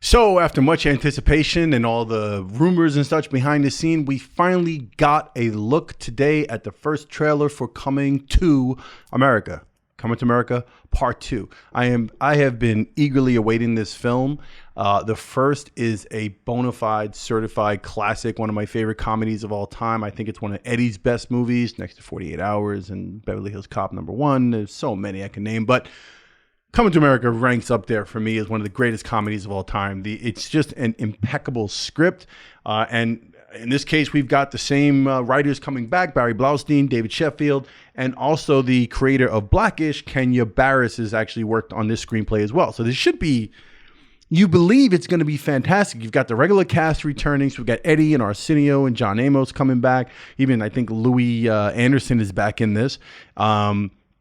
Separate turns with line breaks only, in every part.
So after much anticipation and all the rumors and such behind the scene, we finally got a look today at the first trailer for Coming to America. Coming to America Part 2. I have been eagerly awaiting this film. The first is a bona fide certified classic, one of my favorite comedies of all time. I think it's one of Eddie's best movies, next to 48 Hours and Beverly Hills Cop #1. There's so many I can name, but Coming to America ranks up there for me as one of the greatest comedies of all time. It's just an impeccable script. And in this case, we've got the same writers coming back, Barry Blaustein, David Sheffield, and also the creator of Blackish, Kenya Barris, has actually worked on this screenplay as well. So this should be, you believe it's going to be fantastic. You've got the regular cast returning. So we've got Eddie and Arsenio and John Amos coming back. Even I think Louis Anderson is back in this.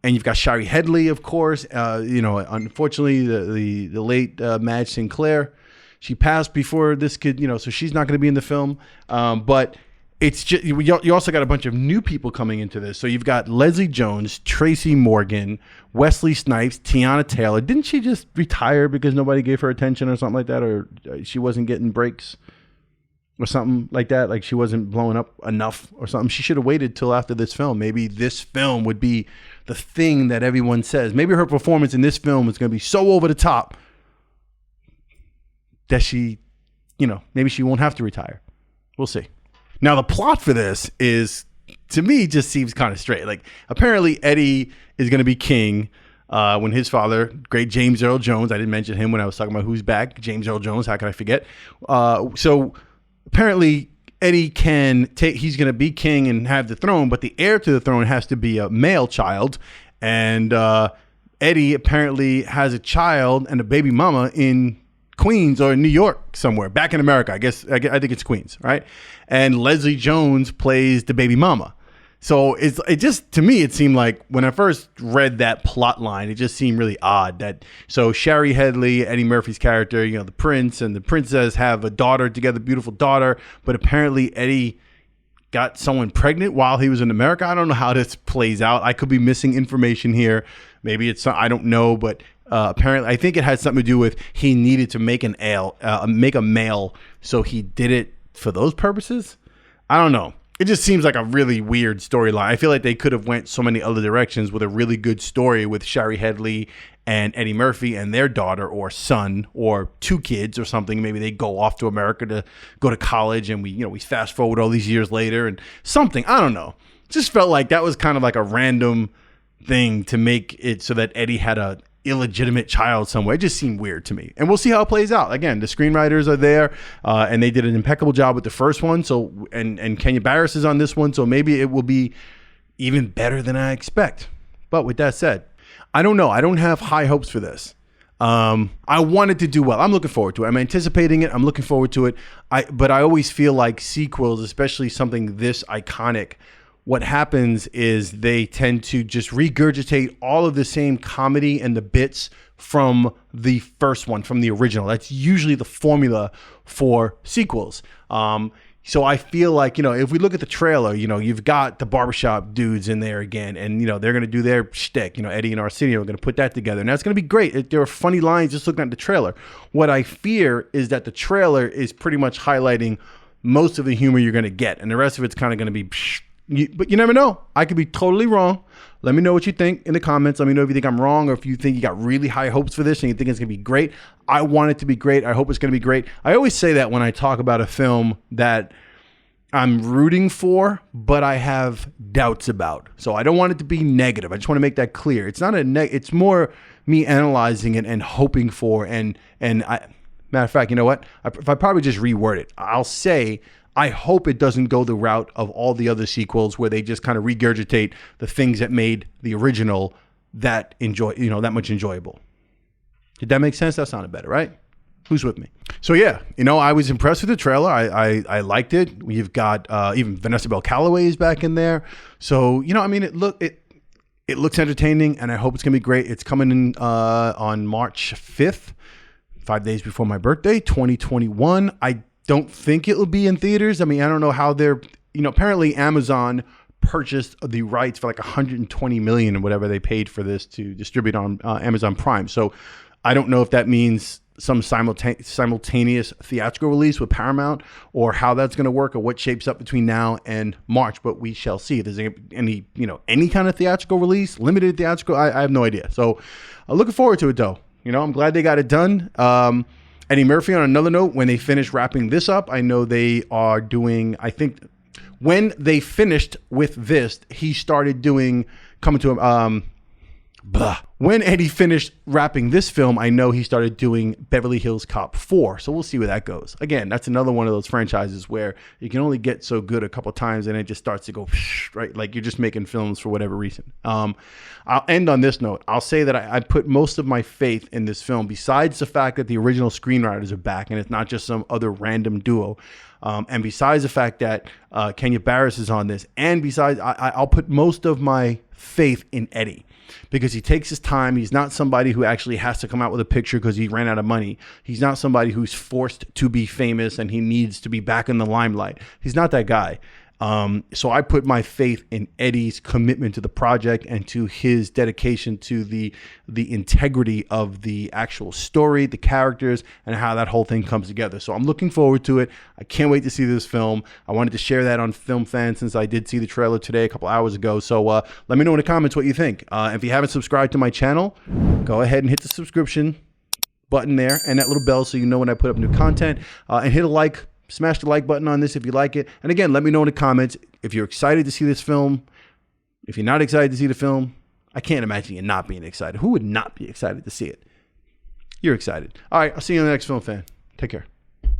And you've got Shari Headley, of course. Unfortunately, the late Madge Sinclair, she passed before this could, so she's not going to be in the film. But it's just, you also got a bunch of new people coming into this. So you've got Leslie Jones, Tracy Morgan, Wesley Snipes, Tiana Taylor. Didn't she just retire because nobody gave her attention or something like that? Or she wasn't getting breaks or something like that? Like she wasn't blowing up enough or something? She should have waited till after this film. Maybe this film would be the thing that everyone says. Maybe her performance in this film is going to be so over the top that she, maybe she won't have to retire. We'll see. Now, the plot for this is, to me, just seems kind of straight. Like, apparently Eddie is going to be king when his father, great James Earl Jones, I didn't mention him when I was talking about who's back. James Earl Jones, how can I forget? So apparently Eddie he's going to be king and have the throne, but the heir to the throne has to be a male child. And Eddie apparently has a child and a baby mama in Queens or New York somewhere, back in America. I think it's Queens, right? And Leslie Jones plays the baby mama. So to me, it seemed like when I first read that plot line, it just seemed really odd so Shari Headley, Eddie Murphy's character, the prince and the princess have a daughter together, beautiful daughter, but apparently Eddie got someone pregnant while he was in America. I don't know how this plays out. I could be missing information here. Maybe I don't know, but apparently I think it had something to do with he needed to make a male, so he did it for those purposes. I don't know. It just seems like a really weird storyline. I feel like they could have went so many other directions with a really good story with Shari Headley and Eddie Murphy and their daughter or son or two kids or something. Maybe they go off to America to go to college and we fast forward all these years later and something. I don't know. Just felt like that was kind of like a random thing to make it so that Eddie had a illegitimate child somewhere. It just seemed weird to me, and we'll see how it plays out. Again, the screenwriters are there, and they did an impeccable job with the first one. So, and Kenya Barris is on this one, so maybe it will be even better than I expect. But with that said, I don't know. I don't have high hopes for this. I want it to do well. I'm looking forward to it. I'm anticipating it. I'm looking forward to it. But I always feel like sequels, especially something this iconic, what happens is they tend to just regurgitate all of the same comedy and the bits from the first one, from the original. That's usually the formula for sequels. So I feel like, if we look at the trailer, you've got the barbershop dudes in there again, and, they're going to do their shtick. Eddie and Arsenio are going to put that together, and that's going to be great. There are funny lines just looking at the trailer. What I fear is that the trailer is pretty much highlighting most of the humor you're going to get, and the rest of it's kind of going to be but you never know. I could be totally wrong. Let me know what you think in the comments. Let me know if you think I'm wrong or if you think you got really high hopes for this and you think it's going to be great. I want it to be great. I hope it's going to be great. I always say that when I talk about a film that I'm rooting for, but I have doubts about. So I don't want it to be negative. I just want to make that clear. It's not it's more me analyzing it and hoping for. Matter of fact, you know what? If I probably just reword it, I'll say, I hope it doesn't go the route of all the other sequels where they just kind of regurgitate the things that made the original that much enjoyable. Did that make sense? That sounded better, right? Who's with me? So yeah, I was impressed with the trailer. I liked it. We've got even Vanessa Bell Calloway is back in there. So it looks entertaining, and I hope it's gonna be great. It's coming in on March 5th, 5 days before my birthday, 2021. I don't think it will be in theaters. I don't know how they're, apparently Amazon purchased the rights for like $120 million or whatever they paid for this to distribute on Amazon Prime. So I don't know if that means some simultaneous theatrical release with Paramount, or how that's going to work, or what shapes up between now and March. But we shall see. If there's any kind of theatrical release, limited theatrical, I have no idea. So I'm looking forward to it, though. I'm glad they got it done. Eddie Murphy, on another note, when they finish wrapping this up, I know they are doing, I think when they finished with this, he started doing Coming to When Eddie finished wrapping this film, I know he started doing Beverly Hills Cop 4. So we'll see where that goes. Again, that's another one of those franchises where you can only get so good a couple times and it just starts to go, right? Like you're just making films for whatever reason. I'll end on this note. I'll say that I put most of my faith in this film, besides the fact that the original screenwriters are back and it's not just some other random duo. And besides the fact that Kenya Barris is on this, and besides, I'll put most of my faith in Eddie, because he takes his time. He's not somebody who actually has to come out with a picture because he ran out of money. He's not somebody who's forced to be famous and he needs to be back in the limelight. He's not that guy. So I put my faith in Eddie's commitment to the project and to his dedication to the integrity of the actual story, the characters, and how that whole thing comes together. So I'm looking forward to it. I can't wait to see this film. I wanted to share that on Film Fan since I did see the trailer today a couple hours ago. So let me know in the comments what you think. If you haven't subscribed to my channel, go ahead and hit the subscription button there and that little bell so you know when I put up new content, and hit a like. Smash the like button on this if you like it. And again, let me know in the comments if you're excited to see this film. If you're not excited to see the film, I can't imagine you not being excited. Who would not be excited to see it? You're excited. All right, I'll see you in the next Film Fan. Take care.